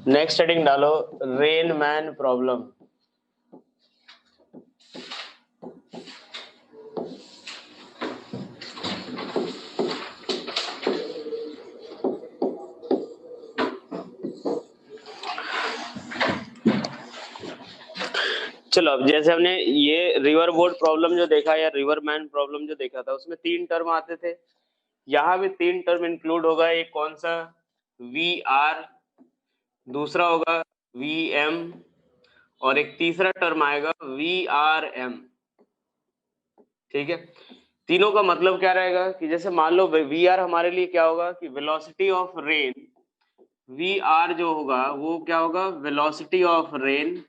Next heading डालो rain man problem. चलो अब जैसे हमने ये रिवर बोर्ड प्रॉब्लम जो देखा या रिवर मैन प्रॉब्लम जो देखा था उसमें 3 टर्म आते थे, यहाँ भी 3 टर्म इंक्लूड होगा। एक कौन सा? वी आर, दूसरा होगा वी एम और एक तीसरा टर्म आएगा वी आर एम। ठीक है, तीनों का मतलब क्या रहेगा कि जैसे मान लो वी आर हमारे लिए क्या होगा कि velocity of rain, V R जो होगा वो क्या होगा? Velocity of rain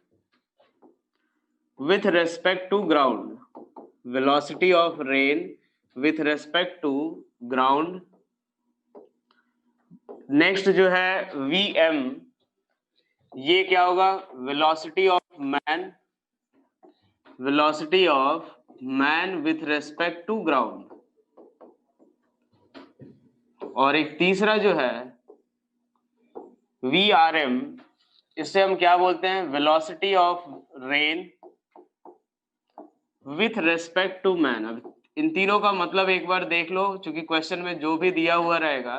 with respect to ground, velocity of rain with respect to ground। Next जो है vm, ये क्या होगा? velocity of man, velocity of man with respect to ground। और एक तीसरा जो है vrm, इससे हम क्या बोलते हैं? velocity of rain with respect to man. अब इन तीनों का मतलब एक बार देख लो, क्योंकि क्वेश्चन में जो भी दिया हुआ रहेगा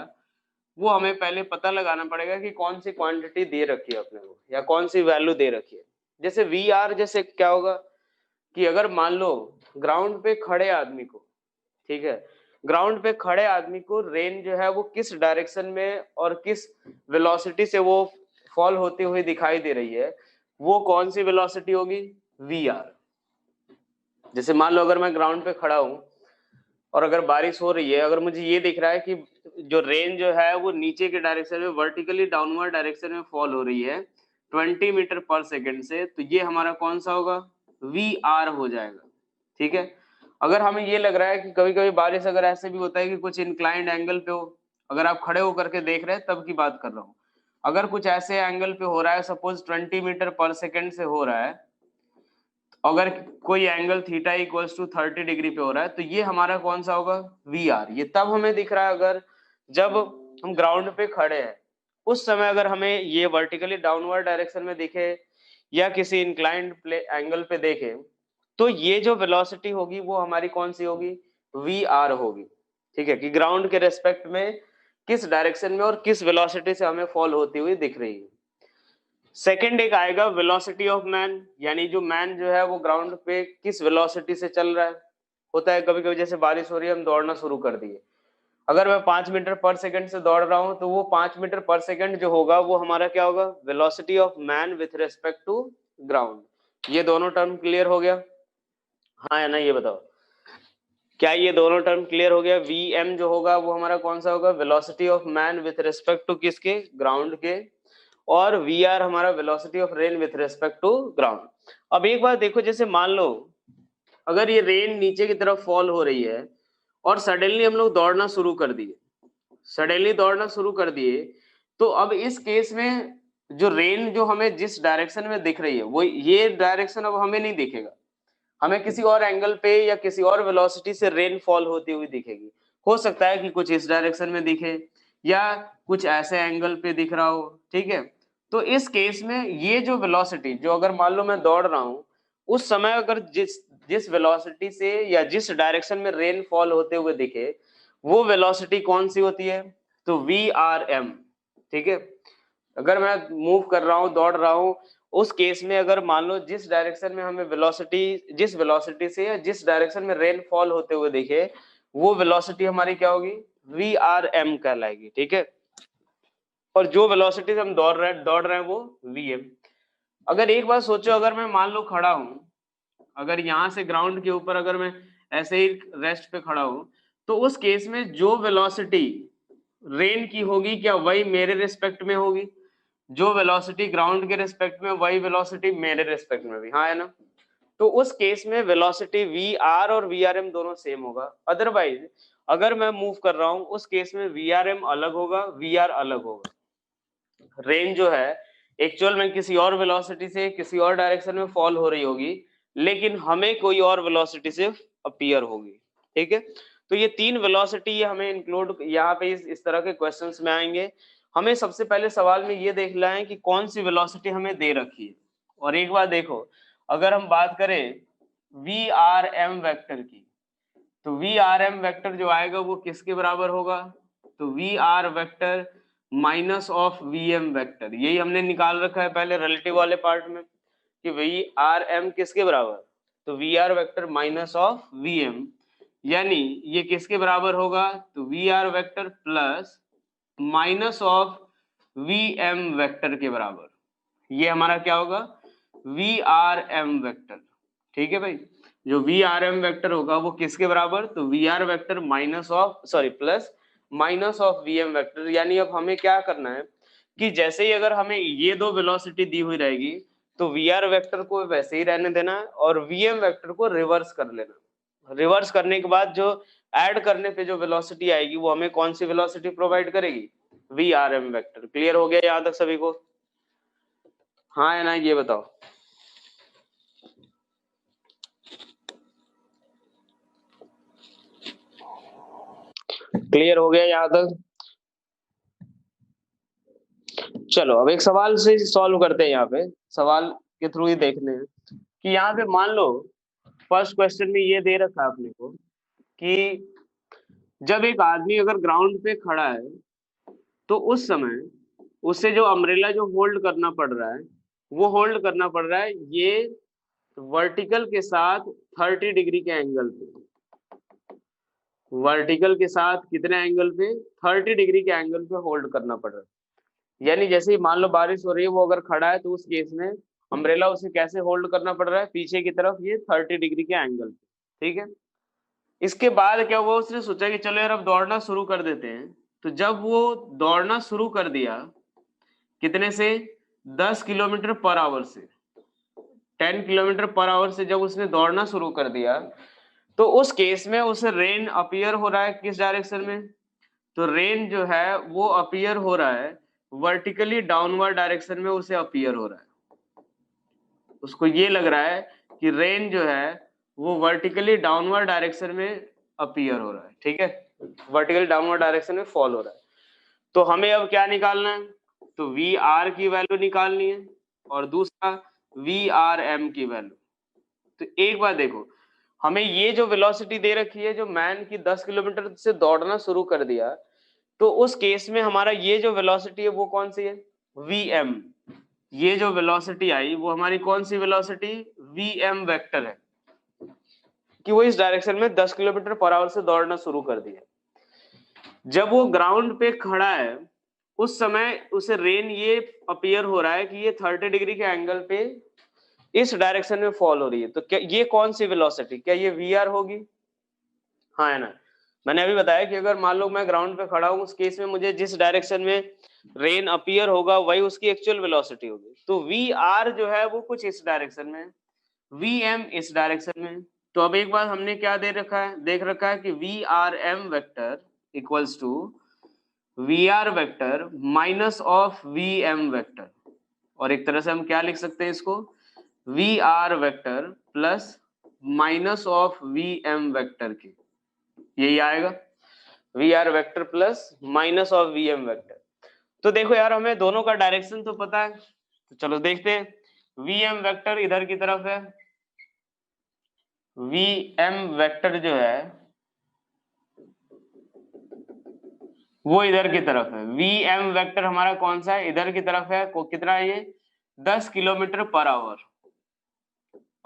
वो हमें पहले पता लगाना पड़ेगा कि कौन सी क्वांटिटी दे रखी है अपने को या कौन सी वैल्यू दे रखी है। जैसे वी आर, जैसे क्या होगा कि अगर मान लो ग्राउंड पे खड़े आदमी को, ठीक है, ग्राउंड पे खड़े आदमी को रेन जो है वो किस डायरेक्शन में और किस वेलोसिटी से वो फॉल होती हुई दिखाई दे रही है, वो कौन सी वेलोसिटी होगी? V R. जैसे मान लो अगर मैं ग्राउंड पे खड़ा हूं और अगर बारिश हो रही है, अगर मुझे ये दिख रहा है कि जो रेन जो है वो नीचे के डायरेक्शन में वर्टिकली डाउनवर्ड डायरेक्शन में फॉल हो रही है 20 मीटर पर सेकेंड से, तो ये हमारा कौन सा होगा? वी आर हो जाएगा। ठीक है, अगर हमें ये लग रहा है कि कभी कभी बारिश अगर ऐसे भी होता है कि कुछ इंक्लाइंड एंगल पे हो, अगर आप खड़े होकर के देख रहे हैं तब की बात कर रहा हूँ, अगर कुछ ऐसे एंगल पे हो रहा है, सपोज 20 मीटर पर सेकेंड से हो रहा है, अगर कोई angle theta equals to 30 degree पे हो रहा है, तो ये हमारा कौन सा होगा? V R. ये तब हमें दिख रहा है अगर जब हम ग्राउंड पे खड़े हैं, उस समय अगर हमें ये वर्टिकली डाउनवर्ड डायरेक्शन में दिखे या किसी इंक्लाइंड एंगल पे देखे, तो ये जो वेलोसिटी होगी वो हमारी कौन सी होगी? वी आर होगी। ठीक है, कि ग्राउंड के रेस्पेक्ट में किस डायरेक्शन में और किस वेलोसिटी से हमें फॉल होती हुई दिख रही है। सेकेंड एक आएगा वेलोसिटी ऑफ मैन, यानी जो मैन जो है वो ग्राउंड पे किस वेलोसिटी से चल रहा है। होता है कभी कभी जैसे बारिश हो रही है, हम दौड़ना शुरू कर दिए, अगर मैं 5 मीटर पर सेकंड से दौड़ रहा हूं तो वो 5 मीटर पर सेकंड जो होगा वो हमारा क्या होगा? Velocity of man with respect to ground. ये दोनों टर्म क्लियर हो गया? हाँ या ना, ये बताओ, क्या ये दोनों टर्म क्लियर हो गया? वी एम जो होगा वो हमारा कौन सा होगा? Velocity of man with respect to किसके? ग्राउंड के। और वी आर हमारा velocity of rain with respect to ground. अब एक बात देखो, जैसे मान लो अगर ये रेन नीचे की तरफ फॉल हो रही है और सडनली हम लोग दौड़ना शुरू कर दिए, सडनली दौड़ना शुरू कर दिए, तो अब इस केस में जो रेन जो हमें जिस डायरेक्शन में दिख रही है वो ये डायरेक्शन अब हमें नहीं दिखेगा, हमें किसी और एंगल पे या किसी और वेलोसिटी से रेन फॉल होती हुई दिखेगी। हो सकता है कि कुछ इस डायरेक्शन में दिखे या कुछ ऐसे एंगल पे दिख रहा हो। ठीक है, तो इस केस में ये जो वेलोसिटी, जो अगर मान लो मैं दौड़ रहा हूं, उस समय अगर जिस जिस वेलोसिटी से या जिस डायरेक्शन में रेन फॉल होते हुए दिखे, वो वेलोसिटी कौन सी होती है? तो वी आर एम। ठीक है, अगर मैं मूव कर रहा हूँ, दौड़ रहा हूँ, उस केस में अगर मान लो जिस डायरेक्शन में हमें वेलोसिटी, जिस वेलोसिटी से या जिस डायरेक्शन में रेन फॉल होते हुए दिखे, वो वेलोसिटी हमारी क्या होगी? वी आर एम कहलाएगी। ठीक है, और जो वेलोसिटी से हम दौड़ रहे हैं वो वी एम। अगर एक बार सोचो, अगर मैं मान लो खड़ा हूं, अगर यहां से ग्राउंड के ऊपर अगर मैं ऐसे ही रेस्ट पे खड़ा हूं, तो उस केस में जो वेलोसिटी रेन की होगी क्या वही मेरे रिस्पेक्ट में होगी? जो वेलोसिटी ग्राउंड के रिस्पेक्ट में वही वेलोसिटी मेरे रिस्पेक्ट में भी, हाँ है ना? तो उस केस में वेलोसिटी वी आर और वी आर एम दोनों सेम होगा। अदरवाइज अगर मैं मूव कर रहा हूं उस केस में वी आर एम अलग होगा, वी आर अलग होगा। रेन जो है एक्चुअल में किसी और वेलोसिटी से किसी और डायरेक्शन में फॉल हो रही होगी, लेकिन हमें कोई और वेलोसिटी से अपीयर होगी। ठीक है, तो ये 3 वेलोसिटी ये हमें इंक्लूड यहाँ पे इस तरह के क्वेश्चंस में आएंगे। हमें सबसे पहले सवाल में ये देखना है कि कौन सी वेलोसिटी हमें दे रखी है। और एक बार देखो, अगर हम बात करें वी आर एम वेक्टर की, तो वी आर एम वेक्टर जो आएगा वो किसके बराबर होगा, तो we R vector minus of V M vector. यही हमने निकाल रखा है पहले रिलेटिव वाले पार्ट में कि वी आर एम किसके बराबर, तो we R vector minus of V M, यानी ये किसके बराबर होगा, तो we R vector plus minus of V M vector के बराबर। ये हमारा क्या होगा, वी आर एम वेक्टर। ठीक है भाई, जो वी आर एम वेक्टर होगा वो किसके बराबर, तो we R vector minus of plus minus of V M vector. यानी अब हमें क्या करना है कि जैसे ही अगर हमें ये दो वेलोसिटी दी हुई रहेगी तो वी आर वेक्टर को वैसे ही रहने देना है और वी एम वेक्टर को रिवर्स कर लेना। रिवर्स करने के बाद जो ऐड करने पे जो वेलोसिटी आएगी वो हमें कौन सी वेलोसिटी प्रोवाइड करेगी, V R M vector. Clear हो गया यहाँ तक सभी को, हाँ या ना, ये बताओ। क्लियर हो गया यहाँ तक। चलो अब एक सवाल से सॉल्व करते हैं, यहाँ पे सवाल के थ्रू ही देखने हैं कि यहाँ पे मान लो फर्स्ट क्वेश्चन में ये दे रखा है अपने को कि जब एक आदमी अगर ग्राउंड पे खड़ा है तो उस समय उसे जो अम्ब्रेला जो होल्ड करना पड़ रहा है वो होल्ड करना पड़ रहा है ये वर्टिकल के साथ 30 डिग्री के एंगल पे। वर्टिकल के साथ कितने एंगल पे, 30 डिग्री के एंगल पे होल्ड करना पड़ रहा है। यानी जैसे ही मान लो बारिश हो रही है, वो अगर खड़ा है तो उस केस में अम्ब्रेला उसे कैसे होल्ड करना पड़ रहा है, पीछे की तरफ ये 30 डिग्री के एंगल पे। ठीक है, इसके बाद क्या हुआ, उसने सोचा कि चलो यार अब दौड़ना शुरू कर देते हैं। तो जब वो दौड़ना शुरू कर दिया, कितने से, 10 किलोमीटर पर आवर से, 10 किलोमीटर पर आवर से जब उसने दौड़ना शुरू कर दिया, तो उस केस में उसे रेन अपीयर हो रहा है किस डायरेक्शन में, तो रेन जो है वो अपीयर हो रहा है वर्टिकली डाउनवर्ड डायरेक्शन में, उसे अपीयर हो रहा है। उसको ये लग रहा है कि रेन जो है वो वर्टिकली डाउनवर्ड डायरेक्शन में अपीयर हो रहा है। ठीक है, वर्टिकली डाउनवर्ड डायरेक्शन में फॉल हो रहा है। तो हमें अब क्या निकालना है, तो वी आर की वैल्यू निकालनी है और दूसरा वी आर एम की वैल्यू। तो एक बार देखो, हमें ये जो वेलोसिटी दे रखी है, जो मैन की 10 किलोमीटर से दौड़ना शुरू कर दिया, तो उस केस में हमारा ये जो वेलोसिटी है वो कौन सी है, वी एम। ये जो वेलोसिटी आई वो हमारी कौन सी वेलोसिटी, वी एम वेक्टर है, कि वो इस डायरेक्शन में 10 किलोमीटर पर आवर से दौड़ना शुरू कर दिया। जब वो ग्राउंड पे खड़ा है उस समय उसे रेन ये अपीयर हो रहा है कि ये 30 डिग्री के एंगल पे इस डायरेक्शन में फॉल हो रही है। तो क्या ये कौन सी वेलोसिटी, क्या ये वी आर होगी, हाँ है ना। मैंने अभी बताया कि अगर मान लो मैं ग्राउंड पे खड़ा हूँ, उस केस में मुझे जिस डायरेक्शन में रेन अपीयर होगा वही उसकी एक्चुअल वेलोसिटी होगी। तो वी आर जो है वो कुछ इस डायरेक्शन में, वी एम इस डायरेक्शन में। तो अब एक बार हमने क्या दे रखा है, देख रखा है कि V R M vector equals to V R vector minus of V M vector. और एक तरह से हम क्या लिख सकते हैं इसको, V R vector plus minus of V M vector की, यही आएगा, V R vector plus minus of V M vector. तो देखो यार हमें दोनों का डायरेक्शन तो पता है, तो चलो देखते हैं। वी एम वेक्टर इधर की तरफ है, वी एम वेक्टर जो है वो इधर की तरफ है। वी एम वेक्टर हमारा कौन सा है, इधर की तरफ है, को कितना है ये, 10 किलोमीटर पर आवर।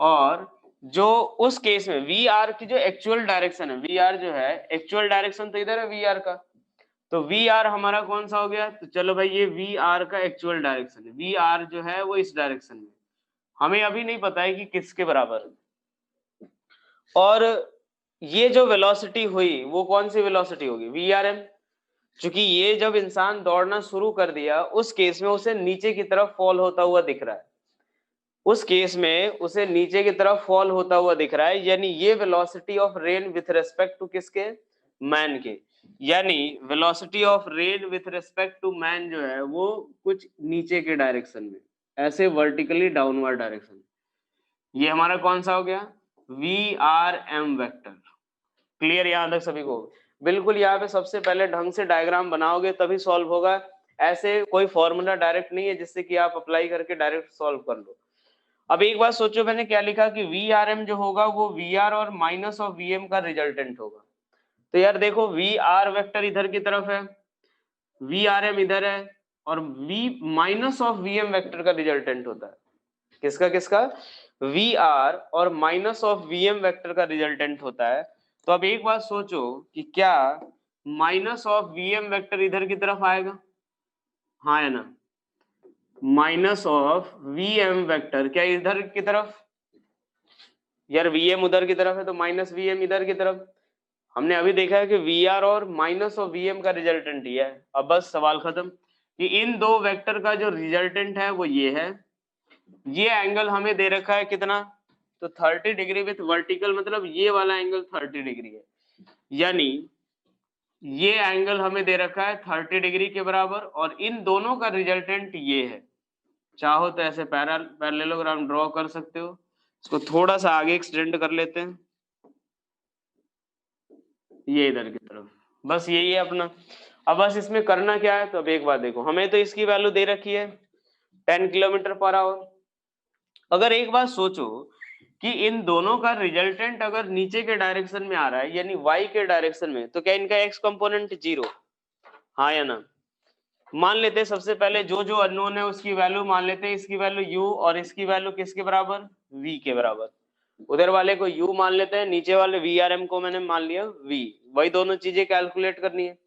और जो उस केस में वी आर की जो एक्चुअल डायरेक्शन है, वी आर जो है एक्चुअल डायरेक्शन तो इधर है वी आर का, तो वी आर हमारा कौन सा हो गया, तो चलो भाई ये वी आर का एक्चुअल डायरेक्शन है, वी आर जो है वो इस डायरेक्शन में, हमें अभी नहीं पता है कि किसके बराबर है। और ये जो वेलोसिटी हुई वो कौन सी वेलोसिटी होगी, वी आर एम। क्योंकि ये जब इंसान दौड़ना शुरू कर दिया उस केस में उसे नीचे की तरफ फॉल होता हुआ दिख रहा है, उस केस में उसे नीचे की तरफ फॉल होता हुआ दिख रहा है, यानी ये velocity of rain with respect to किसके, मैन के। यानी velocity of rain with respect to man जो है वो कुछ नीचे के डायरेक्शन में, ऐसे वर्टिकली डाउनवर्ड डायरेक्शन। ये हमारा कौन सा हो गया, V R M vector. Clear यहाँ तक सभी को, बिल्कुल यहाँ पे सबसे पहले ढंग से डायग्राम बनाओगे तभी सॉल्व होगा, ऐसे कोई फॉर्मूला डायरेक्ट नहीं है जिससे कि आप अप्लाई करके डायरेक्ट सॉल्व कर लो। अब एक बात सोचो, मैंने क्या लिखा कि VRM जो होगा वो VR और माइनस ऑफ VM का रिजल्टेंट होगा। तो यार देखो, VR वेक्टर इधर की तरफ है, VRM इधर है, और V minus of VM vector का रिजल्टेंट होता है। किसका किसका? VR और माइनस ऑफ VM वेक्टर का रिजल्टेंट होता है। तो अब एक बात सोचो कि क्या माइनस ऑफ VM वेक्टर इधर की तरफ आएगा? हाँ या ना? माइनस ऑफ VM वेक्टर क्या इधर की तरफ? यार VM उधर की तरफ है तो माइनस VM इधर की तरफ। हमने अभी देखा है कि VR और माइनस ऑफ VM का रिजल्टेंट ये है। अब बस सवाल खत्म कि इन दो वेक्टर का जो रिजल्टेंट है वो ये है। ये एंगल हमें दे रखा है कितना? तो 30 डिग्री विथ वर्टिकल, मतलब ये वाला एंगल 30 डिग्री है, यानी ये एंगल हमें दे रखा है 30 डिग्री के बराबर, और इन दोनों का रिजल्टेंट ये है। चाहो तो ऐसे पैरेललोग्राम ड्रॉ कर सकते हो। इसको थोड़ा सा आगे एक्सटेंड कर लेते हैं, ये इधर की तरफ। बस यही है अपना। अब बस इसमें करना क्या है, तो अब एक बात देखो, हमें तो इसकी वैल्यू दे रखी है 10 किलोमीटर पर आवर। अगर एक बात सोचो कि इन दोनों का रिजल्टेंट अगर नीचे के डायरेक्शन में आ रहा है, यानी y के डायरेक्शन में, तो क्या इनका x कंपोनेंट 0? हाँ या ना? मान लेते हैं सबसे पहले जो जो अननोन है उसकी वैल्यू मान लेते हैं, इसकी वैल्यू u और इसकी वैल्यू किसके बराबर? v के बराबर। उधर वाले को u मान लेते हैं, नीचे वाले VRM को मैंने मान लिया v। वही दोनों चीजें कैलकुलेट करनी है।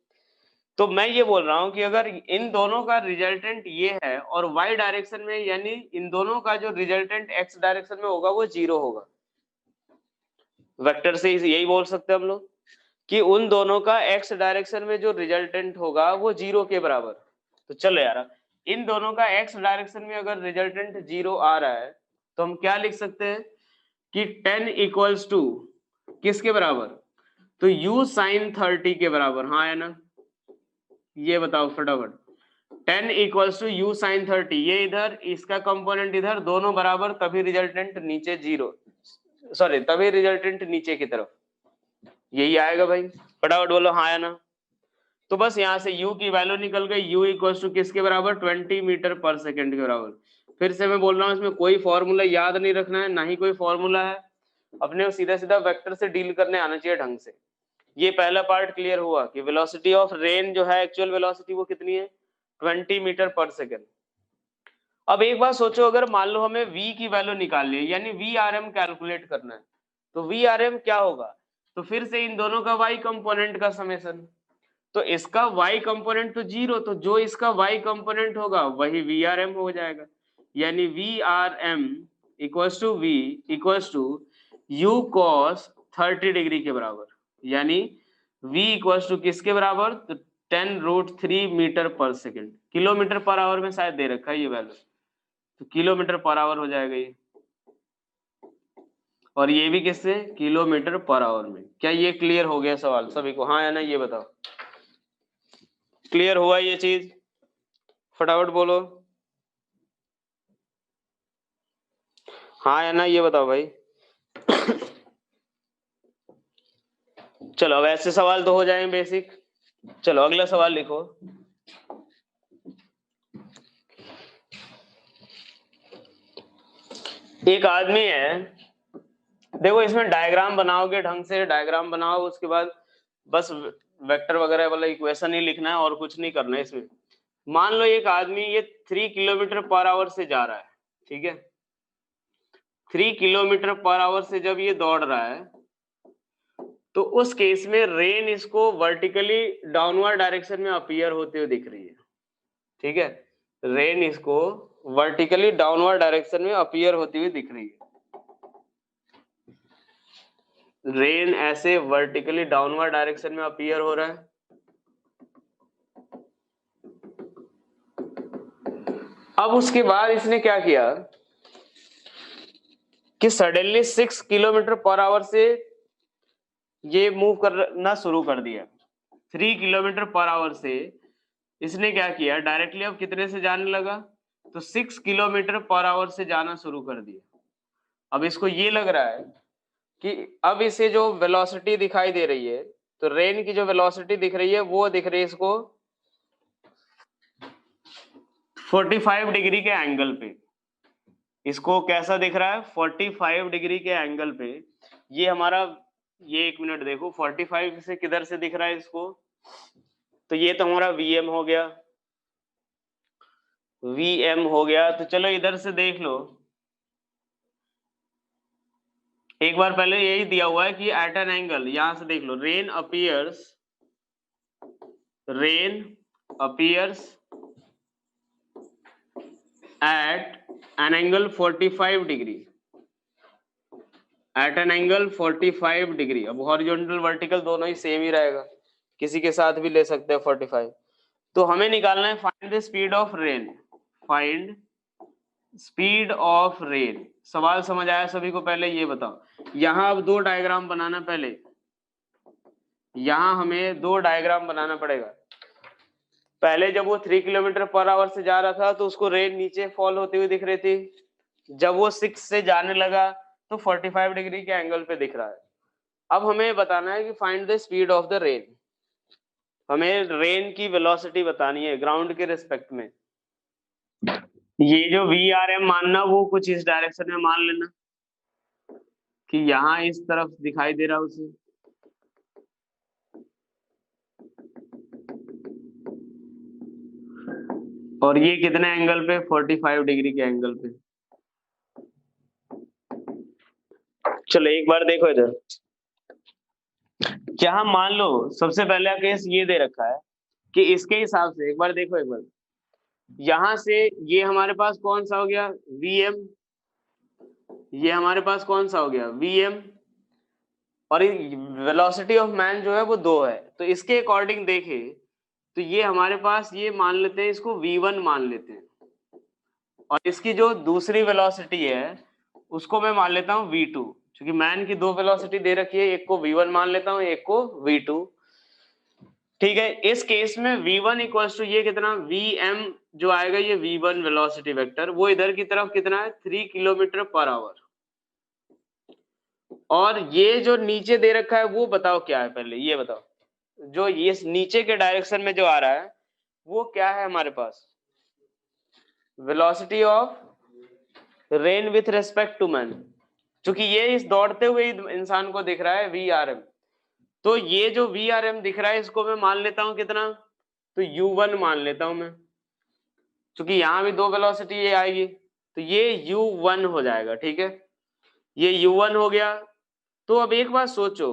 तो मैं ये बोल रहा हूं कि अगर इन दोनों का रिजल्टेंट ये है और y डायरेक्शन में, यानी इन दोनों का जो रिजल्टेंट x डायरेक्शन में होगा वो 0 होगा। वेक्टर से यही बोल सकते हैं हम लोग कि उन दोनों का x डायरेक्शन में जो रिजल्टेंट होगा वो 0 के बराबर। तो चलो यार, इन दोनों का x डायरेक्शन में अगर रिजल्टेंट 0 आ रहा है तो हम क्या लिख सकते हैं कि 10 इक्वल्स टू किसके बराबर? तो u sin 30 के बराबर। हाँ है ना? ये बताओ फटाफट। 10 इक्वल्स टू u sin 30, ये इधर, इसका कंपोनेंट इधर, दोनों बराबर, तभी रिजल्टेंट नीचे 0, सॉरी तभी रिजल्टेंट नीचे की तरफ। यही आएगा भाई, फटाफट बोलो हाँ या ना? तो बस यहाँ से u की वैल्यू निकल गई, u इक्वल्स टू किसके बराबर? 20 मीटर पर सेकेंड के बराबर। फिर से मैं बोल रहा हूँ, इसमें कोई फॉर्मूला याद नहीं रखना है, ना ही कोई फॉर्मूला है, अपने सीधा सीधा वेक्टर से डील करने आना चाहिए ढंग से। ये पहला पार्ट क्लियर हुआ कि वेलोसिटी ऑफ रेन जो है, एक्चुअल वेलोसिटी वो कितनी है? 20 मीटर पर सेकेंड। अब एक बात सोचो, अगर मान लो हमें v की वैल्यू निकालनी है, यानी VRM कैलकुलेट करना है, तो VRM क्या होगा? तो फिर से इन दोनों का y कंपोनेंट का समेशन। तो इसका y कंपोनेंट तो 0, तो जो इसका y कंपोनेंट होगा वही VRM हो जाएगा, यानी VRM equals to v equals to u cos 30 degree के बराबर, यानी v इक्वल्स टू किसके बराबर? तो 10√3 मीटर पर सेकेंड। किलोमीटर पर आवर में शायद दे रखा है ये वैल्यू, तो किलोमीटर पर आवर हो जाएगा ये, और ये भी किससे? किलोमीटर पर आवर में। क्या ये क्लियर हो गया सवाल सभी को? हाँ या ना? ये बताओ, क्लियर हुआ ये चीज? फटाफट बोलो हाँ या ना? ये बताओ भाई। चलो अब ऐसे सवाल तो हो जाएंगे बेसिक। चलो अगला सवाल लिखो। एक आदमी है, देखो इसमें डायग्राम बनाओगे ढंग से, डायग्राम बनाओ, उसके बाद बस वेक्टर वगैरह वाला इक्वेशन ही लिखना है और कुछ नहीं करना है इसमें। मान लो एक आदमी ये 3 किलोमीटर पर आवर से जा रहा है, ठीक है? 3 किलोमीटर पर आवर से जब ये दौड़ रहा है तो उस केस में रेन इसको वर्टिकली डाउनवर्ड डायरेक्शन में अपीयर होते हुए दिख रही है, ठीक है? रेन इसको वर्टिकली डाउनवर्ड डायरेक्शन में अपीयर होती हुई दिख रही है। रेन ऐसे वर्टिकली डाउनवर्ड डायरेक्शन में अपीयर हो रहा है। अब उसके बाद इसने क्या किया कि सडनली 6 किलोमीटर पर आवर से ये मूव करना शुरू कर दिया। 3 किलोमीटर पर आवर से इसने क्या किया, डायरेक्टली अब कितने से जाने लगा? तो 6 किलोमीटर पर आवर से जाना शुरू कर दिया। अब इसको ये लग रहा है कि अब इसे जो वेलोसिटी दिखाई दे रही है, तो रेन की जो वेलोसिटी दिख रही है वो दिख रही है इसको 45 डिग्री के एंगल पे, इसको कैसा दिख रहा है 45 डिग्री के एंगल पे, ये हमारा, ये 1 मिनट देखो 45 से किधर से दिख रहा है इसको, तो ये तो हमारा Vm हो गया, Vm हो गया। तो चलो इधर से देख लो, एक बार पहले यही दिया हुआ है कि एट एन एंगल, यहां से देख लो, rain appears at an angle 45 degree, at an angle 45 degree. अब हॉरिजॉन्टल वर्टिकल दोनों ही सेम ही रहेगा, किसी के साथ भी ले सकते हैं 45। तो हमें निकालना है find the speed of rain, find speed of rain. सवाल समझ आया सभी को? पहले ये बताओ, यहां अब दो डायग्राम बनाना, पहले यहां हमें दो डायग्राम बनाना पड़ेगा। पहले जब वो 3 किलोमीटर पर आवर से जा रहा था तो उसको रेन नीचे फॉल होती हुई दिख रही थी, जब वो 6 से जाने लगा तो 45 डिग्री के एंगल पे दिख रहा है। अब हमें बताना है कि find the speed of the rain, हमें रेन की वेलोसिटी बतानी है ग्राउंड के रिस्पेक्ट में। ये जो VRM मानना, वो कुछ इस डायरेक्शन में मान लेना कि यहाँ इस तरफ दिखाई दे रहा है उसे, और ये कितने एंगल पे 45 डिग्री के एंगल पे। चलो एक बार देखो इधर, क्या मान लो सबसे पहला केस ये दे रखा है कि इसके हिसाब से, एक बार देखो, एक बार यहां से ये हमारे पास कौन सा हो गया Vm, ये हमारे पास कौन सा हो गया Vm, और वेलोसिटी ऑफ मैन जो है वो 2 है। तो इसके अकॉर्डिंग देखे तो ये हमारे पास, ये मान लेते हैं इसको V1 मान लेते हैं, और इसकी जो दूसरी वेलोसिटी है उसको मैं मान लेता हूँ V2, क्योंकि मैन की 2 वेलोसिटी दे रखी है, एक को V1 मान लेता हूँ, एक को V2। ठीक है, इस केस में V1 इक्वल्स टू ये कितना Vm जो आएगा, ये V1 वेलोसिटी वेक्टर, वो इधर की तरफ कितना है 3 किलोमीटर पर आवर, और ये जो नीचे दे रखा है वो बताओ क्या है, पहले ये बताओ, जो ये नीचे के डायरेक्शन में जो आ रहा है वो क्या है हमारे पास, velocity of rain with respect to man, क्योंकि ये इस दौड़ते हुए इंसान को दिख रहा है VRM, तो ये जो VRM दिख रहा है इसको मैं मान लेता हूं कितना, तो U1 मान लेता हूं मैं, क्योंकि यहां भी 2 वेलोसिटी ये आएगी, तो ये U1 हो जाएगा। ठीक है, ये U1 हो गया। तो अब एक बात सोचो,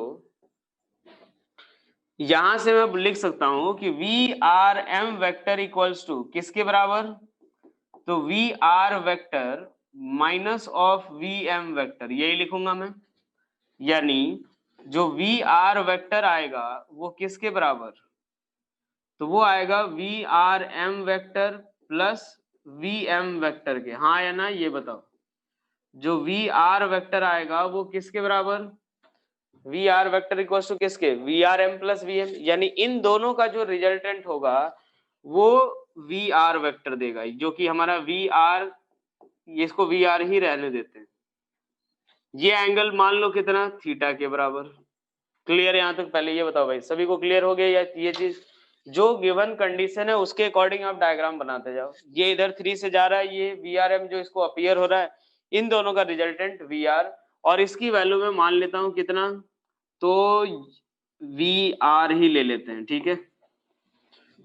यहां से मैं लिख सकता हूं कि VRM वेक्टर इक्वल्स टू किसके बराबर, तो VR vector minus of VM vector, यही लिखूंगा मैं, यानी जो VR वेक्टर आएगा वो किसके बराबर, तो वो आएगा VRM vector plus VM vector के, हाँ या ना ये बताओ। जो VR वेक्टर आएगा वो किसके बराबर, VR वेक्टर इक्वल्स टू किसके, VRM प्लस VM, यानी इन दोनों का जो रिजल्टेंट होगा वो VR वेक्टर देगा, जो कि हमारा VR, इसको VR ही रहने देते हैं। ये एंगल मान लो कितना, थीटा के बराबर। क्लियर यहां तक? पहले ये बताओ भाई, सभी को क्लियर हो गया? या ये चीज जो गिवन कंडीशन है उसके अकॉर्डिंग आप डायग्राम बनाते जाओ। ये इधर 3 से जा रहा है, ये VRM जो इसको अपीयर हो रहा है, इन दोनों का रिजल्टेंट VR, और इसकी वैल्यू में मान लेता हूं कितना, तो VR ही ले लेते हैं। ठीक है,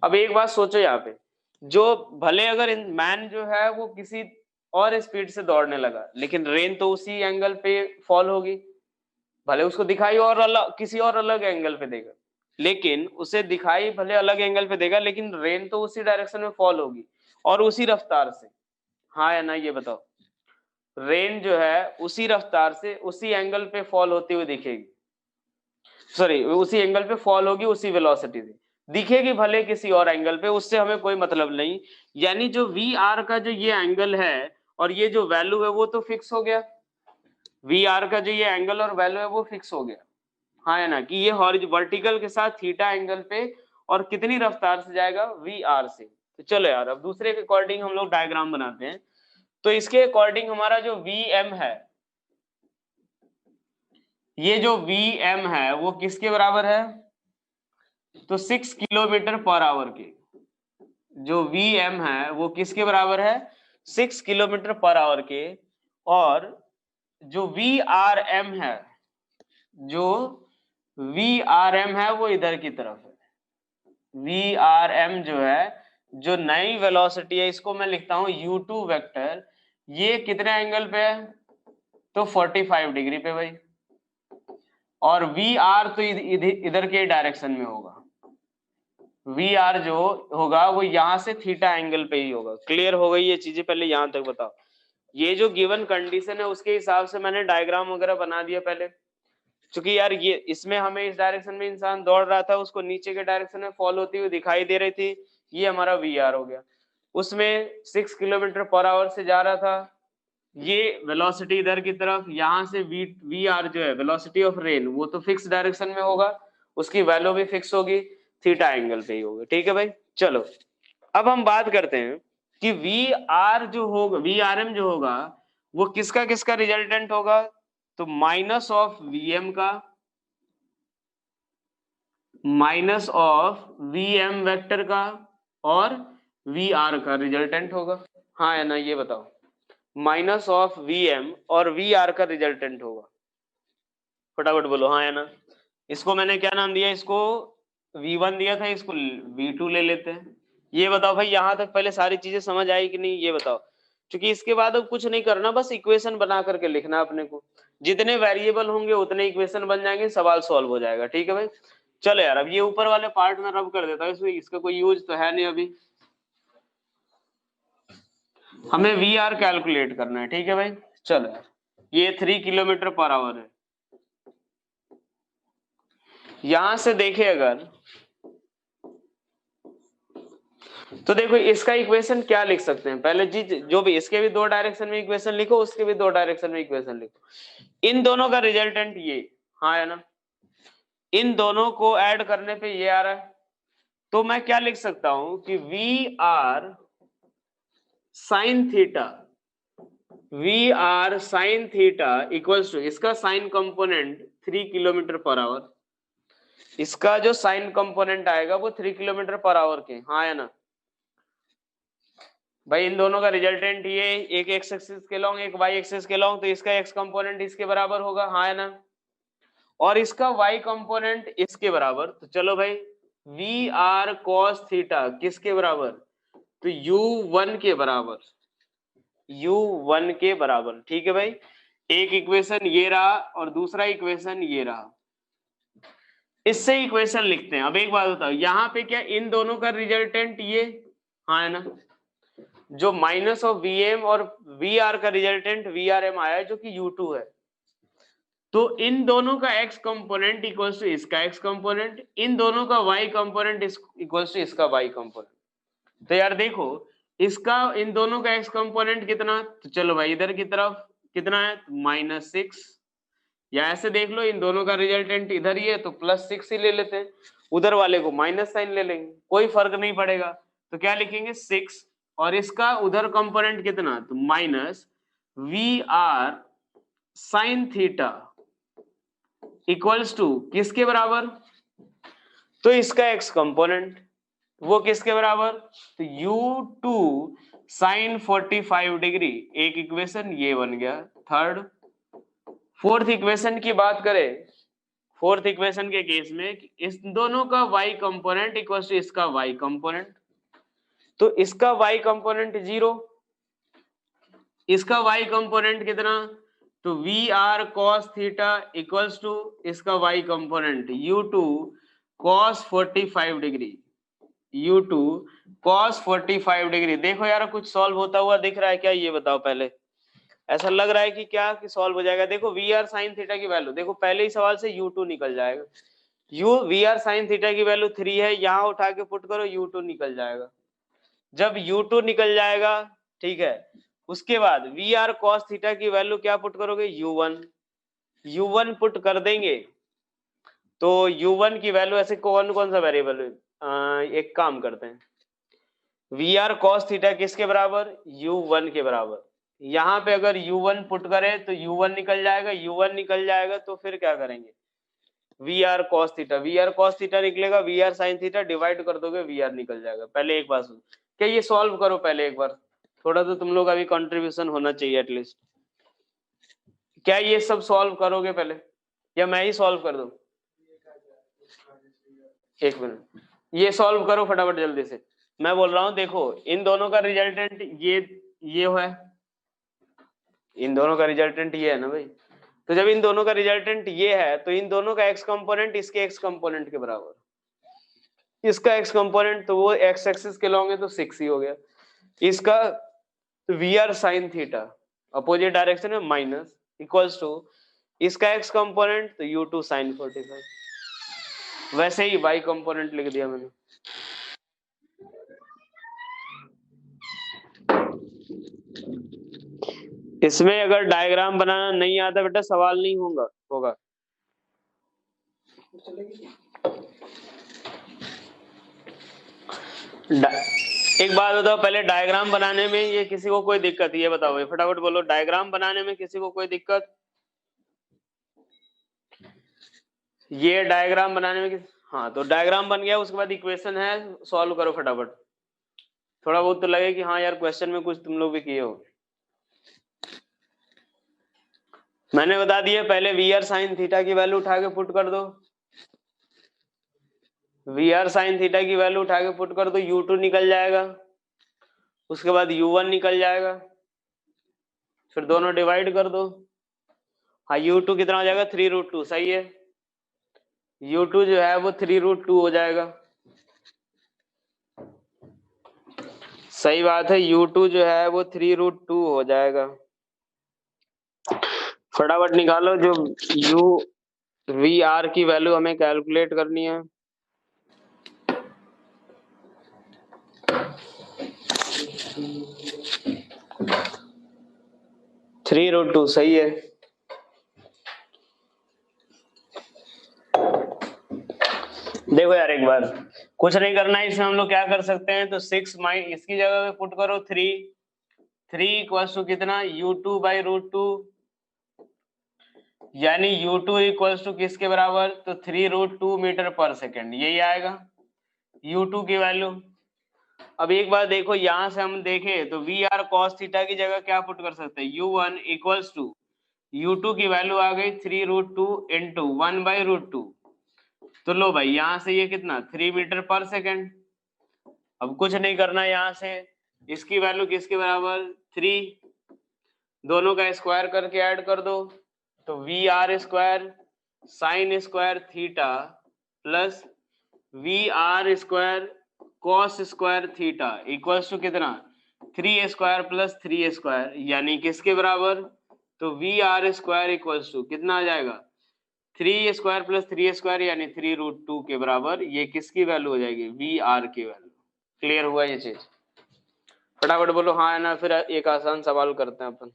अब एक बात सोचो यहाँ पे, जो भले अगर मैन जो है वो किसी और स्पीड से दौड़ने लगा, लेकिन रेन तो उसी एंगल पे फॉल होगी, भले उसको दिखाई और अलग, किसी और अलग एंगल पे देगा, लेकिन उसे दिखाई भले अलग एंगल पे देगा, लेकिन रेन तो उसी डायरेक्शन में फॉल होगी और उसी रफ्तार से, हाँ या ना ये बताओ। रेन जो है उसी रफ्तार से उसी एंगल पे फॉल होती हुई दिखेगी, सॉरी उसी एंगल पे फॉल होगी, उसी वेलोसिटी से दिखेगी, भले किसी और एंगल पे, उससे हमें कोई मतलब नहीं। यानी जो VR का जो ये एंगल है और ये जो वैल्यू है वो तो फिक्स हो गया, VR का जो ये एंगल और वैल्यू है वो फिक्स हो गया, हाँ है ना, कि ये वर्टिकल के साथ थीटा एंगल पे और कितनी रफ्तार से जाएगा, VR से। तो चलो यार, अब दूसरे के अकॉर्डिंग हम लोग डायग्राम बनाते हैं। तो इसके अकॉर्डिंग हमारा जो VM है, ये जो VM है वो किसके बराबर है, तो 6 किलोमीटर पर आवर के, जो Vm है वो किसके बराबर है, 6 किलोमीटर पर आवर के, और जो Vrm है, जो Vrm है वो इधर की तरफ है। Vrm जो है, जो नई वेलोसिटी है, इसको मैं लिखता हूं u2 वेक्टर, ये कितने एंगल पे है, तो 45 डिग्री पे भाई, और Vr तो इधर के डायरेक्शन में होगा। Vr जो होगा वो यहाँ से थीटा एंगल पे ही होगा। क्लियर हो गई ये चीजें, पहले यहाँ तक बताओ। ये जो गिवन कंडीशन है उसके हिसाब से मैंने डायग्राम वगैरह बना दिया पहले, क्योंकि यार ये इसमें हमें इस डायरेक्शन में इंसान दौड़ रहा था, उसको नीचे के डायरेक्शन में फॉल होती हुई दिखाई दे रही थी, ये हमारा Vr हो गया। उसमें 6 किलोमीटर पर आवर से जा रहा था, ये वेलोसिटी इधर की तरफ, यहाँ से Vr जो है वेलोसिटी ऑफ रेन, वो तो फिक्स डायरेक्शन में होगा, उसकी वैल्यू भी फिक्स होगी, थीटा एंगल पे ही होगी। ठीक है भाई, चलो अब हम बात करते हैं कि Vr जो होगा, Vrm जो होगा वो किसका किसका रिजल्टेंट होगा, तो माइनस ऑफ Vm का, माइनस ऑफ Vm वेक्टर का, और Vr का रिजल्टेंट होगा। हाँ या ना, ये बताओ, माइनस ऑफ Vm और Vr का रिजल्टेंट होगा, फटाफट बोलो हाँ या ना। इसको मैंने क्या नाम दिया, इसको V1 दिया था, इसको V2 ले लेते हैं। ये बताओ भाई, यहां तक पहले सारी चीजें समझ आई कि नहीं, ये बताओ। क्योंकि इसके बाद अब कुछ नहीं करना, बस इक्वेशन बना करके लिखना अपने को, जितने वेरिएबल होंगे उतने इक्वेशन बन जाएंगे, सवाल सॉल्व हो जाएगा। ठीक है भाई, चलो यार अब ये ऊपर वाले पार्ट में रब कर देता हूँ, इसमें इसका कोई यूज तो है नहीं अभी, हमें Vr कैलकुलेट करना है। ठीक है भाई, चलो यार, ये 3 किलोमीटर पर आवर है। यहां से देखे अगर, तो देखो इसका इक्वेशन क्या लिख सकते हैं, पहले जी जो भी, इसके भी दो डायरेक्शन में इक्वेशन लिखो, उसके भी दो डायरेक्शन में इक्वेशन लिखो, इन दोनों का रिजल्टेंट ये, हाँ है ना, इन दोनों को ऐड करने पे ये आ रहा है। तो मैं क्या लिख सकता हूं कि Vr sine theta, Vr sine theta equals to, इसका sine component 3 kilometre per hour, इसका जो साइन कंपोनेंट आएगा वो 3 किलोमीटर पर आवर के, हाँ है ना भाई। इन दोनों का रिजल्टेंट ये, एक एक्स एक्सिस के लॉन्ग, एक वाई एक्सिस के लॉन्ग, तो इसका एक्स कंपोनेंट इसके बराबर होगा, हाँ है ना, और इसका वाई कंपोनेंट इसके बराबर। तो चलो भाई, Vr cos थीटा किसके बराबर, तो U1 के बराबर, U1 के बराबर। ठीक है भाई, एक इक्वेशन ये रहा और दूसरा इक्वेशन ये रहा, इससे इक्वेशन लिखते हैं। अब एक बात बताओ, यहाँ पे क्या इन दोनों का रिजल्टेंट ये, हाँ है ना, जो माइनस ऑफ Vm और Vr का रिजल्टेंट Vrm आया है जो कि U2 है, तो इन दोनों का x कंपोनेंट इक्वल्स टू इसका x कंपोनेंट, इन दोनों का y कंपोनेंट इक्वल्स टू इसका y कंपोनेंट। तो यार देखो, इसका इन दोनों का x कंपोनेंट कितना, तो चलो भाई इधर की तरफ कितना है, -6, या ऐसे देख लो, इन दोनों का रिजल्टेंट इधर ही है तो +6 ही ले लेते हैं, उधर वाले को माइनस साइन ले लेंगे, कोई फर्क नहीं पड़ेगा। तो क्या लिखेंगे 6, और इसका उधर कंपोनेंट कितना, तो -Vr sine theta equals to किसके बराबर, तो इसका x कंपोनेंट, वो किसके बराबर, तो U2 साइन 45 डिग्री, एक इक्वेशन ये बन गया। थर्ड, फोर्थ इक्वेशन की बात करें, फोर्थ इक्वेशन के केस में इस दोनों का y कंपोनेंट इक्वल्स टू इसका y कंपोनेंट, तो इसका y कंपोनेंट 0, इसका y कंपोनेंट कितना, तो Vr cos theta equals to इसका y component U2 cos 45 degree, U2 cos 45 degree. देखो यार कुछ सॉल्व होता हुआ दिख रहा है क्या, ये बताओ पहले, ऐसा लग रहा है कि क्या कि सॉल्व हो जाएगा। देखो Vr sin थीटा की वैल्यू, देखो पहले ही सवाल से U2 निकल जाएगा, Vr sin थीटा की वैल्यू 3 है, यहाँ उठा के पुट करो U2 निकल जाएगा। जब U2 निकल जाएगा, ठीक है, उसके बाद Vr cos थीटा की वैल्यू क्या पुट करोगे, U1 पुट कर देंगे, तो U1 की वैल्यू, ऐसे कौन कौन सा वेरिएबल है, एक काम करते हैं, Vr cos थीटा किसके बराबर, U1 के बराबर। यहाँ पे अगर U1 पुट करें तो U1 निकल जाएगा, U1 निकल जाएगा तो फिर क्या करेंगे, Vr cos थीटा निकलेगा, Vr sin थीटा डिवाइड कर दोगे, Vr निकल जाएगा। पहले एक बात सुन, क्या ये सॉल्व करो पहले एक बार, थोड़ा तो तुम लोग अभी कंट्रीब्यूशन होना चाहिए एटलीस्ट। क्या ये सब सॉल्व करोगे पहले या मैं ही सॉल्व कर दूं? एक मिनट, ये सॉल्व करो फटाफट जल्दी से। मैं बोल रहा हूं देखो, इन दोनों का रिजल्टेंट ये है, इन दोनों का रिजल्टेंट ये है ना भाई। तो जब इन दोनों का रिजल्टेंट ये है तो इन दोनों का एक्स कंपोनेंट इसके एक्स कंपोनेंट के बराबर, इसका एक्स कंपोनेंट तो वो एक्स एक्सिस के लॉन्ग है तो 6 ही हो गया, इसका v r sine theta opposite direction में माइनस इक्वल्स टू इसका एक्स कंपोनेंट तो यू टू साइन 45। वैसे ही वाई कंपोनेंट लिख दिया मैंने। इसमें अगर डायग्राम बनाना नहीं आता बेटा सवाल नहीं होगा। एक बात बताओ, पहले डायग्राम बनाने में ये किसी को कोई दिक्कत, ये बताओ, ये फटाफट बोलो, डायग्राम बनाने में किसी को कोई दिक्कत? ये डायग्राम बनाने में हाँ, तो डायग्राम बन गया, उसके बाद इक्वेशन है, सॉल्व करो फटाफट। थोड़ा बहुत तो लगे कि हाँ यार क्वेश्चन में कुछ तुम लोग भी किए हो। मैंने बता दिया, पहले वी आर साइन थीटा की वैल्यू उठा के पुट कर दो, वी आर साइन थीटा की वैल्यू उठा के पुट कर दो, u2 निकल जाएगा, उसके बाद u1 निकल जाएगा, फिर दोनों डिवाइड कर दो। हाँ, u2 कितना हो जाएगा 3√2, सही है, u2 जो है वो 3√2 हो जाएगा, सही बात है, u2 जो है वो 3√2 हो जाएगा। फटाफट निकालो जो u वी आर की वैल्यू हमें कैलकुलेट करनी है। (3√2) सही है। देखो यार एक बार कुछ नहीं करना है इसमें, हम लोग क्या कर सकते हैं, तो 6 माइन इसकी जगह पे पुट करो 3 इक्वल्स टू कितना u2/√2, यानी u2 इक्वल्स टू किसके बराबर, तो 3√2 मीटर पर सेकेंड, यही आएगा u2 की वैल्यू। अब एक बार देखो, यहां से हम देखें तो वी आर कॉस थीटा की जगह क्या पुट कर सकते हैं, u1 इक्वल्स टू u2 की वैल्यू आ गई 3√2 इंटू 1/√2, तो लो भाई यहां से ये कितना 3 मीटर पर सेकेंड। अब कुछ नहीं करना, यहां से इसकी वैल्यू किसके बराबर 3, दोनों का स्क्वायर करके ऐड कर दो, तो we r square sine square theta plus v r square cos square theta equals to कितना 3 स्क्वायर प्लस 3 स्क्वायर, यानी किसके बराबर, तो we r square equals to कितना आ जाएगा 3 स्क्वायर प्लस 3 स्क्वायर, यानी 3√2 के बराबर, ये किसकी वैल्यू हो जाएगी, वी आर की वैल्यू। क्लियर हुआ ये चीज? फटाफट बोलो हाँ है ना, फिर एक आसान सवाल करते हैं अपन।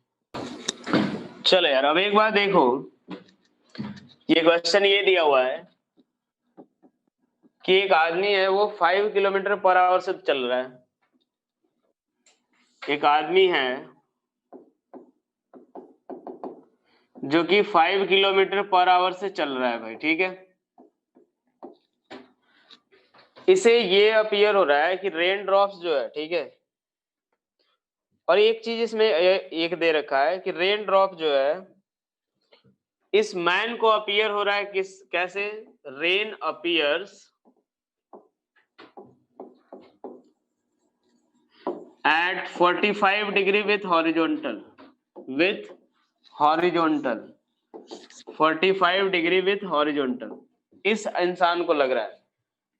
चलो यार, अब एक बार देखो, ये क्वेश्चन ये दिया हुआ है कि एक आदमी है वो 5 किलोमीटर पर आवर से चल रहा है, एक आदमी है जो कि 5 किलोमीटर पर आवर से चल रहा है भाई, ठीक है, इसे ये अपीयर हो रहा है कि रेन ड्रॉप्स जो है, ठीक है, और एक चीज इसमें एक दे रखा है कि रेन ड्रॉप जो है इस मैन को अपीयर हो रहा है किस कैसे, rain appears at 45 degree with horizontal 45 degree with horizontal, इस इंसान को लग रहा है,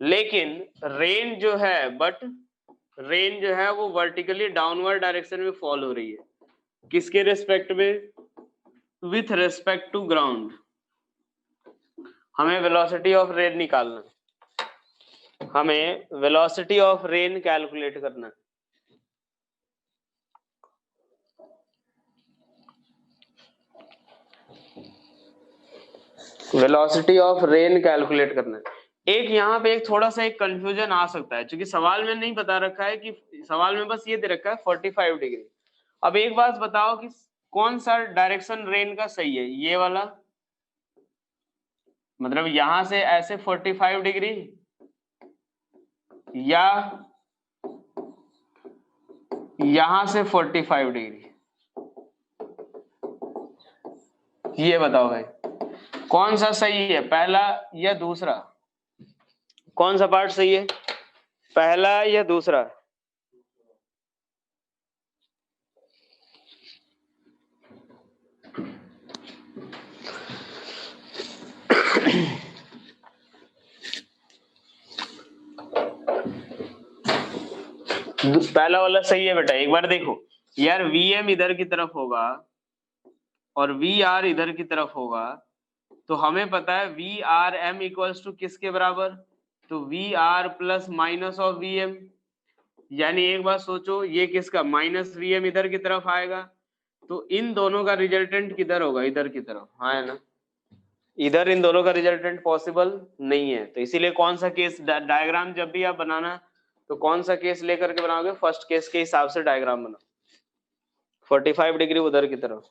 लेकिन रेन जो है वो वर्टिकली डाउनवर्ड डायरेक्शन में फॉल हो रही है, किसके रेस्पेक्ट में, विथ रेस्पेक्ट टू ग्राउंड। हमें वेलोसिटी ऑफ रेन निकालना, हमें वेलोसिटी ऑफ रेन कैलकुलेट करना। वेलोसिटी ऑफ रेन कैलकुलेट करना है। एक यहाँ पे एक थोड़ा सा एक कंफ्यूजन आ सकता है, क्योंकि सवाल में नहीं बता रखा है, कि सवाल में बस ये दे रखा है 45 डिग्री। अब एक बात बताओ कि कौन सा डायरेक्शन रेन का सही है, ये वाला, मतलब यहां से ऐसे 45 डिग्री, या यहां से 45 डिग्री। ये बताओ भाई कौन सा सही है, पहला या दूसरा? कौन सा पार्ट सही है, पहला या दूसरा? पहला वाला सही है बेटा। एक बार देखो यार, Vm इधर की तरफ होगा और VR इधर की तरफ होगा, तो हमें पता है VRM इक्वल्स टू किसके बराबर? तो VR plus minus of Vm। यानी एक बात सोचो, ये किसका माइनस Vm इधर की तरफ आएगा, तो इन दोनों का रिजल्टेंट किधर होगा? इधर की तरफ, हाँ है ना? इधर इन दोनों का रिजल्टेंट पॉसिबल नहीं है, तो इसीलिए कौन सा केस डायग्राम जब भी आप बनाना तो कौन सा केस लेकर के बनाओगे? फर्स्ट केस के हिसाब से डायग्राम बनाओ, 45 डिग्री उधर की तरफ।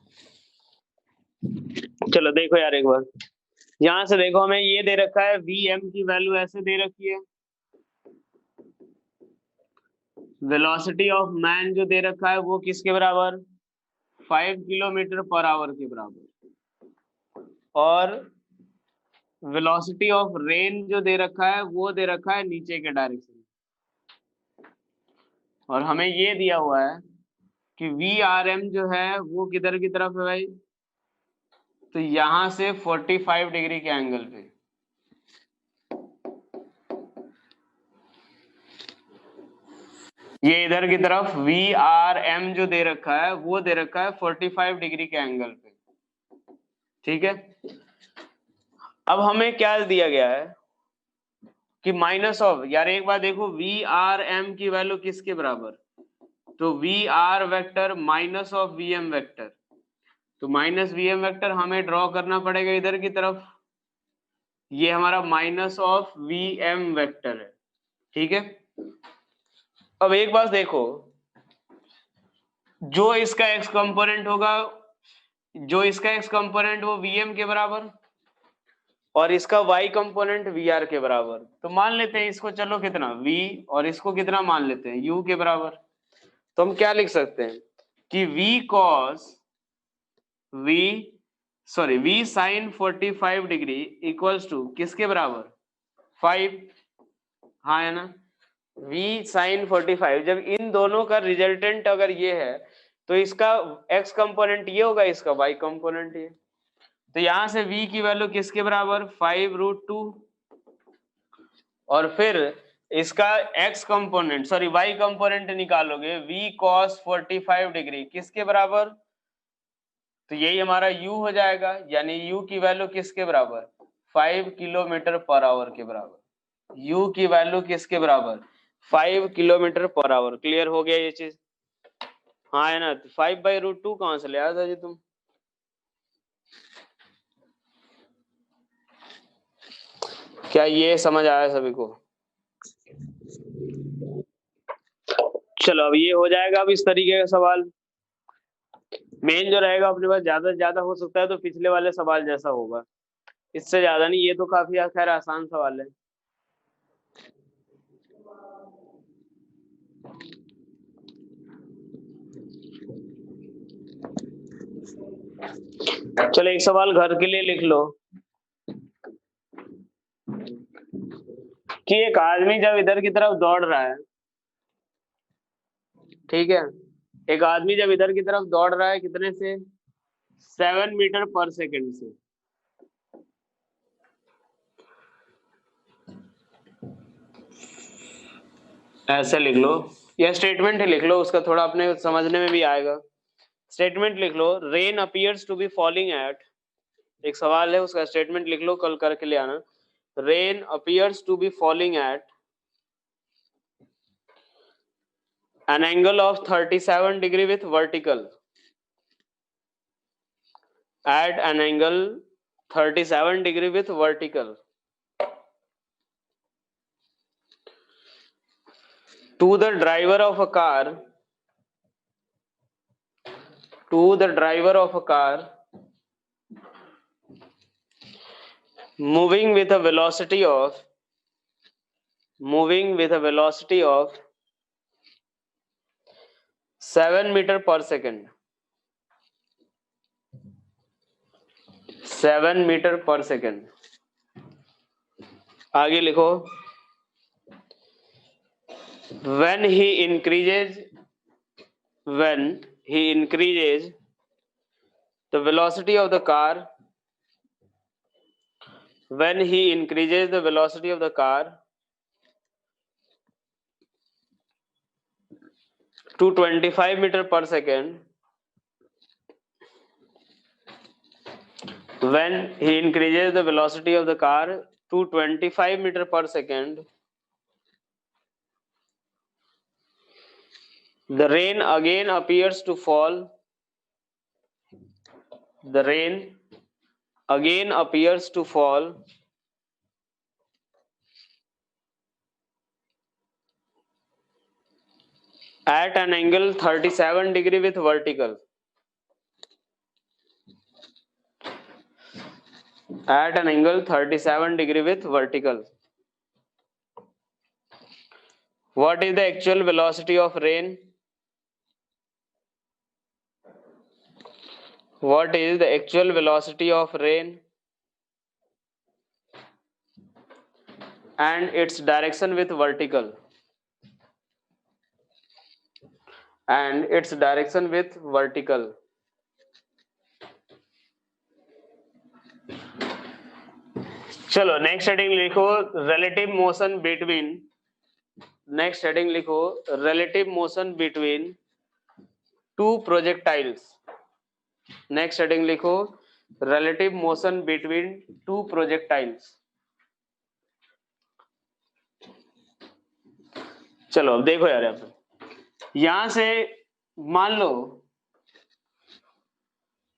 चलो देखो यार एक बार, यहां से देखो हमें ये दे रखा है, Vm की वैल्यू ऐसे दे रखी है, वेलोसिटी ऑफ मैन जो दे रखा है वो किसके बराबर? 5 किलोमीटर पर आवर के बराबर। और वेलोसिटी ऑफ रेन जो दे रखा है वो दे रखा है नीचे के डायरेक्शन। और हमें ये दिया हुआ है कि VRM जो है वो किधर की तरफ है भाई? तो यहां से 45 डिग्री के एंगल पे। ये इधर की तरफ VRM जो दे रखा है वो दे रखा है 45 डिग्री के एंगल पे, ठीक है। अब हमें क्या दिया गया है कि माइनस ऑफ, यार एक बार देखो VRM की वैल्यू किसके बराबर? तो VR vector minus of VM vector, तो माइनस VM वेक्टर हमें ड्रॉ करना पड़ेगा इधर की तरफ, ये हमारा माइनस ऑफ VM वेक्टर है, ठीक है। अब एक बात देखो, जो इसका x कंपोनेंट होगा, जो इसका x कंपोनेंट वो VM के बराबर और इसका y कंपोनेंट VR के बराबर, तो मान लेते हैं इसको, चलो कितना v और इसको कितना मान लेते हैं u के बराबर। तो हम क्या लिख सकते हैं कि v sin 45 degree equals to किसके बराबर? 5, हाँ है ना? v sin 45, जब इन दोनों का रिजल्टेंट अगर ये है तो इसका x कंपोनेंट ये होगा, इसका y कंपोनेंट ये, तो यहां से v की वैल्यू किसके बराबर? 5√2। और फिर इसका x component sorry y component निकालोगे, v cos 45 डिग्री किसके बराबर? तो यही हमारा u हो जाएगा, यानी u की वैल्यू किसके बराबर? 5 किलोमीटर पर आवर के बराबर। u की वैल्यू किसके बराबर? 5 किलोमीटर पर आवर। क्लियर हो गया ये चीज? हाँ है ना? 5/√2 कहां से ले आया था जी तुम? क्या ये समझ आया सभी को? चलो अब ये हो जाएगा। अब इस तरीके का सवाल मेन जो रहेगा अपने पास, ज्यादा से ज्यादा हो सकता है तो पिछले वाले सवाल जैसा होगा, इससे ज्यादा नहीं। ये तो काफी खैर आसान सवाल है। चलो एक सवाल घर के लिए लिख लो कि एक आदमी जब इधर की तरफ दौड़ रहा है, ठीक है, एक आदमी जब इधर की तरफ दौड़ रहा है कितने से? 7 मीटर पर सेकंड से। ऐसे लिख लो, या स्टेटमेंट ही लिख लो, उसका थोड़ा अपने समझने में भी आएगा। स्टेटमेंट लिख लो, rain appears to be falling at, एक सवाल है उसका स्टेटमेंट लिख लो, कल करके ले आना। Rain appears to be falling at an angle of 37 degree with vertical, at an angle 37 degree with vertical to the driver of a car, to the driver of a car moving with a velocity of 7 7 metre पर second, 7 metre पर second. आगे लिखो, when he increases the velocity of the car, when he increases the velocity of the car to 25 meter per second, when he increases the velocity of the car to 25 meter per second, the rain again appears to fall. The rain again appears to fall at an angle 37 degree with vertical. At an angle 37 degree with vertical. What is the actual velocity of rain? What is the actual velocity of rain and its direction with vertical? And its direction with vertical. चलो next heading लिखो, relative motion between. Next heading लिखो, relative motion between two projectiles. Next heading लिखो, relative motion between two projectiles. चलो अब देखो यार, यहां से मान लो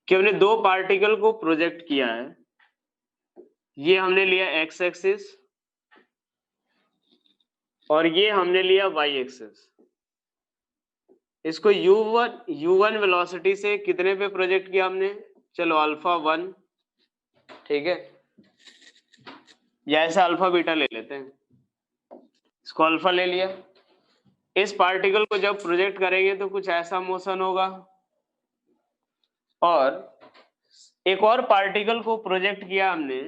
कि हमने दो पार्टिकल को प्रोजेक्ट किया है। ये हमने लिया एक्स एक्सिस और ये हमने लिया वाई एक्सिस। इसको u1 वेलोसिटी से कितने पे प्रोजेक्ट किया हमने? चलो अल्फा 1, ठीक है, या ऐसा अल्फा बीटा ले लेते हैं। इसको अल्फा ले लिया। इस पार्टिकल को जब प्रोजेक्ट करेंगे तो कुछ ऐसा मोशन होगा, और एक और पार्टिकल को प्रोजेक्ट किया हमने,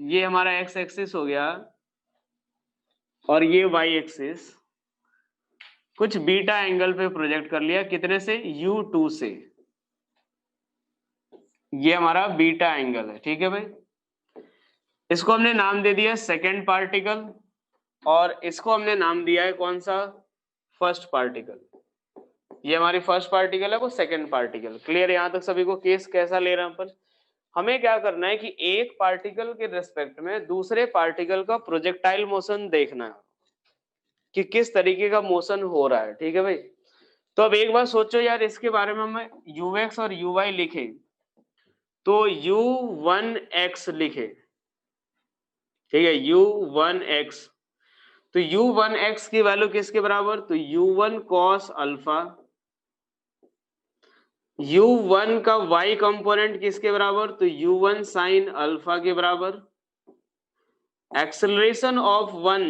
ये हमारा एक्स एक्सिस हो गया और ये वाई एक्सिस, कुछ बीटा एंगल पे प्रोजेक्ट कर लिया। कितने से? u2 से। ये हमारा बीटा एंगल है, ठीक है भाई। इसको हमने नाम दे दिया सेकेंड पार्टिकल, और इसको हमने नाम दिया है कौन सा? First particle. ये हमारी फर्स्ट पार्टिकल है, वो सेकेंड पार्टिकल। क्लियर? यहां तक सभी को केस कैसा ले रहे हैं अपन? हमें क्या करना है कि एक पार्टिकल के रिस्पेक्ट में दूसरे पार्टिकल का प्रोजेक्टाइल मोशन देखना है कि किस तरीके का मोशन हो रहा है, ठीक है भाई। तो अब एक बार सोचो यार, इसके बारे में हम ux और uy लिखे तो u1x लिखे, ठीक है, u1x। तो u1x की वैल्यू किसके बराबर? तो u1 cos अल्फा। u1 का y कंपोनेंट किसके बराबर? तो u1 sin अल्फा के बराबर। एक्सेलरेशन ऑफ 1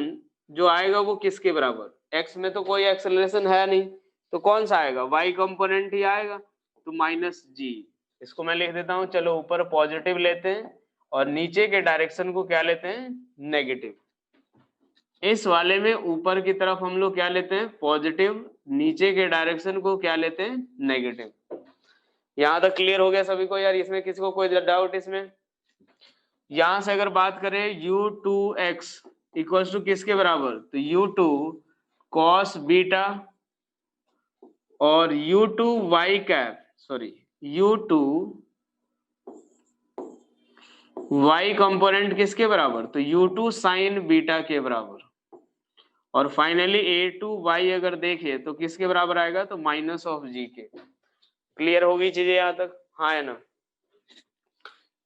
जो आएगा वो किसके बराबर? x में तो कोई एक्सेलरेशन है नहीं, तो कौन सा आएगा? y कंपोनेंट ही आएगा, तो माइनस जी। इसको मैं लिख देता हूं, चलो ऊपर पॉजिटिव लेते हैं और नीचे के डायरेक्शन को क्या लेते हैं? नेगेटिव। इस वाले में ऊपर की तरफ हम लोग क्या लेते हैं? पॉजिटिव। नीचे के डायरेक्शन को क्या लेते हैं? नेगेटिव। यहां तक क्लियर हो गया सभी को यार? इसमें किसी को कोई डाउट इसमें? यहां से अगर बात करें u2x इक्वल्स टू किसके बराबर? तो u2 cos बीटा और u2 y cap, sorry u2 y component किसके बराबर? तो u2 sin बीटा के बराबर। और फाइनली a2y अगर देखे तो किसके बराबर आएगा? तो माइनस ऑफ जी के। क्लियर होगी चीजें यहां तक? हाँ है ना?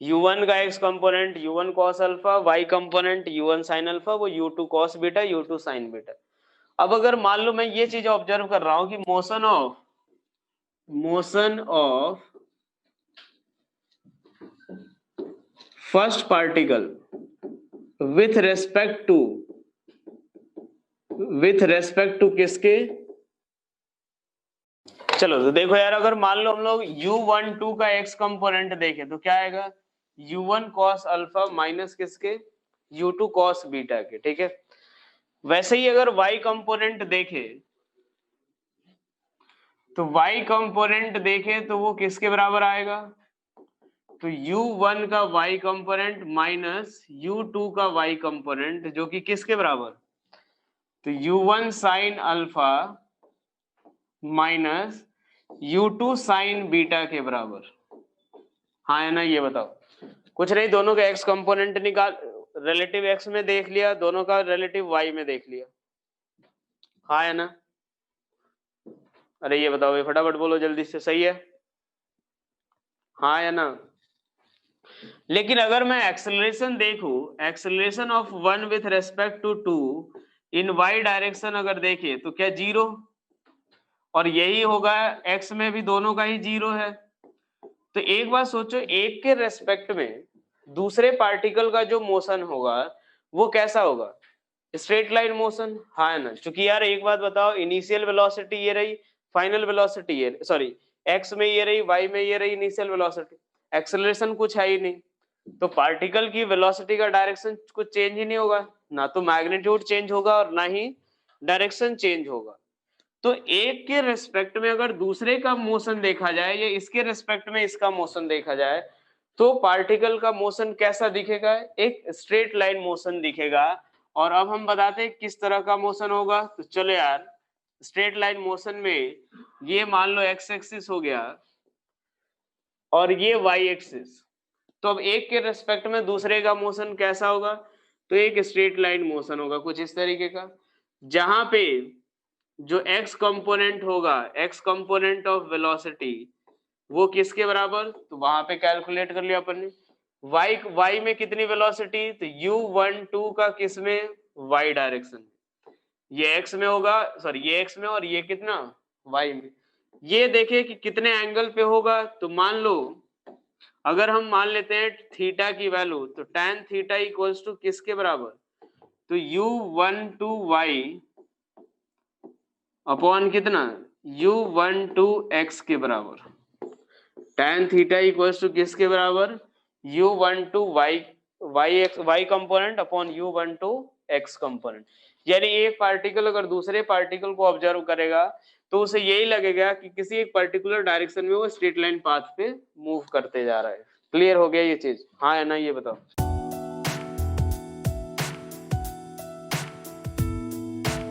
u1 का x component u1 cos alpha, y component u1 sin alpha, वो u2 cos beta, u2 sin beta. अब अगर मान लो मैं ये चीज ऑब्जर्व कर रहा हूं कि motion of first particle with respect to किसके? चलो तो देखो यार, अगर मान लो हम लोग u12 का x कंपोनेंट देखें तो क्या आएगा, u1 cos अल्फा माइनस किसके, u2 cos बीटा के, ठीक है। वैसे ही अगर y कंपोनेंट देखे तो y कंपोनेंट देखे तो वो किसके बराबर आएगा, तो u1 का y कंपोनेंट माइनस u2 का y कंपोनेंट, जो कि किसके बराबर, तो u1 sine alpha minus u2 sign beta के बराबर। हाँ है ना, ये बताओ। कुछ नहीं, दोनों का x कंपोनेंट निकाल, रिलेटिव x में देख लिया, दोनों का रिलेटिव y में देख लिया। हाँ है ना, अरे ये बताओ, ये फटाफट बोलो जल्दी से, सही है। हाँ है ना। लेकिन अगर मैं एक्सेलरेशन देखूं, acceleration of one with respect to two in y direction अगर देखे तो क्या जीरो, और यही होगा x में भी दोनों का ही जीरो है। तो एक बात सोचो, एक के रेस्पेक्ट में दूसरे पार्टिकल का जो मोशन होगा वो कैसा होगा, स्ट्रेट लाइन मोशन। हाँ है ना, क्योंकि यार एक बात बताओ, इनिशियल वेलोसिटी ये रही, फाइनल वेलोसिटी ये, सॉरी x में ये रही, y में ये रही इनिशियल वेलोसिटी, एक्सेलरेशन कुछ है ही नहीं, तो पार्टिकल की वेलोसिटी का डायरेक्शन कुछ चेंज ही नहीं होगा, ना तो मैग्नीट्यूड चेंज होगा और ना ही डायरेक्शन चेंज होगा। तो एक के रेस्पेक्ट में अगर दूसरे का मोशन देखा जाए या इसके रेस्पेक्ट में इसका मोशन देखा जाए तो पार्टिकल का मोशन कैसा दिखेगा, एक स्ट्रेट लाइन मोशन दिखेगा। और अब हम बताते हैं किस तरह का मोशन होगा। तो चलो यार, स्ट्रेट लाइन मोशन में ये मान लो एक्स एक्सिस हो गया और ये वाई एक्सिस, तो अब एक के रेस्पेक्ट में दूसरे का मोशन कैसा होगा, तो एक स्ट्रेट लाइन मोशन होगा कुछ इस तरीके का, जहां पे जो x कंपोनेंट होगा, x कंपोनेंट ऑफ वेलोसिटी, वो किसके बराबर, तो वहां पे कैलकुलेट कर लिया अपन ने, y में कितनी वेलोसिटी, तो u12 का किस में, y डायरेक्शन, ये x में होगा, सॉरी ये x में, और ये कितना y में। ये देखे कि कितने एंगल पे होगा, तो मान लो अगर हम मान लेते हैं थीटा की वैल्यू, तो tan थीटा इक्वल्स टू किसके बराबर, तो u12y अपॉन कितना, u12x के बराबर। tan थीटा इक्वल्स टू किसके बराबर, u12y y component upon u12x component. यानी एक पार्टिकल अगर दूसरे पार्टिकल को ऑब्जर्व करेगा तो उसे यही लगेगा कि किसी एक पर्टिकुलर डायरेक्शन में वो स्ट्रेट लाइन पाथ पे मूव करते जा रहा है। क्लियर हो गया ये चीज, हाँ है ना, ये बताओ।